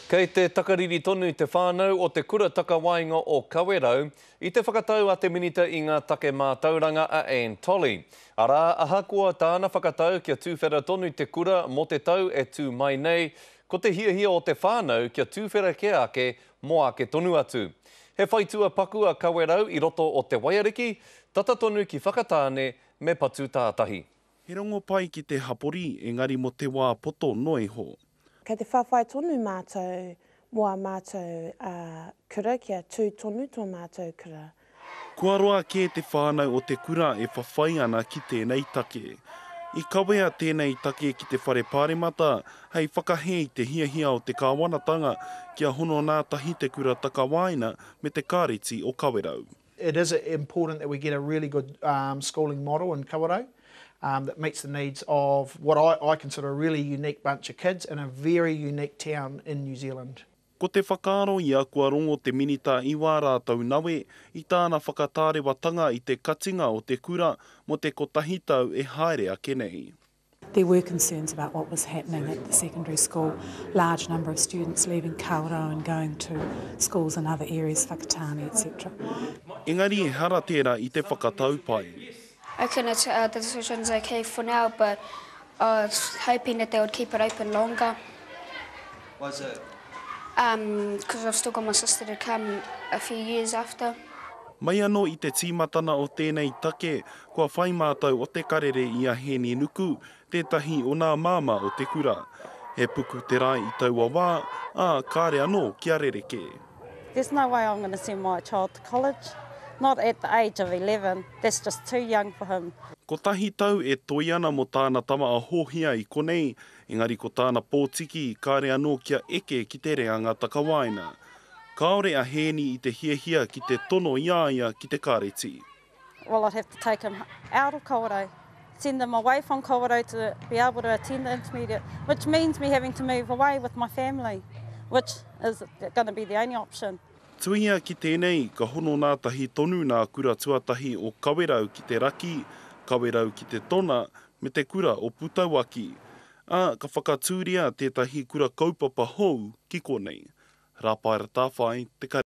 Kei te takariri tonu te whānau o te kura takawainga o Kawerau i te whakatau a te minita i ngā take mātauranga a Anne Tolley. Arā, ahakoa tāna whakatau kia tūwhera tonu te kura mo te tau e tū mai nei, ko te hiahia o te whānau kia tūwhera ke ake mo ake tonu atu. He whaitua paku a Kawerau i roto o te waiariki, tata tonu ki whakatāne me patu tātahi. He rongo pai ki te hapori, engari mo te wā poto noi ho. Kei te whawhai tonu mātou, moa mātou kura, kia tū tonu tō mātou kura. Kua roa kē te whānau o te kura e whawhai ana ki tēnei take. I kawea tēnei take ki te whare pāremata, hei whakahe i te hiahia o te kāwanatanga kia hono nā tahi te kura takawaina me te kāreti o Kawerau. It is important that we get a really good schooling model in Kawerau that meets the needs of what I consider a really unique bunch of kids in a very unique town in New Zealand. Ko te whakaaro i a kua rongo te minita i wā rātau nawe, i tāna whakatārewatanga i te katinga o te kura mo te kotahitau e haere ake nei. There were concerns about what was happening at the secondary school, large number of students leaving Kawerau and going to schools in other areas, Whakatane, etc. Engari e hara tērā i te whakatau pai. I reckon the decision's okay for now, but I was hoping that they would keep it open longer. Why is it? Because I've still got my sister to come a few years after. Mai anō i te tīmatana o tēnei take, kua whai mātou o te karere i a Hēni Nuku, tētahi o nā māma o te kura. He puku te rai i taua wā, kāre anō kia rereke. There's no way I'm going to send my child to college. Not at the age of 11. That's just too young for him. Ko tahi tau e toi ana mo tāna tama a hohia i konei, engari ko tāna pōtiki kāre anō kia eke ki te reanga takawaina. Kāore a Hēni i te hiahia ki te tono iaia ki te kāreti. Well, I'd have to take him out of Kawerau, send him away from Kawerau to be able to attend the intermediate, which means me having to move away with my family, which is going to be the only option. Tuia ki tēnei, ka hono nā tahi tonu nā kura tuatahi o Kawerau ki te raki, Kawerau ki te tona, me te kura o Putauaki. Ka whakatūria tētahi kura kaupapa hou ki konei. Rāpaera tāwhai, te kare.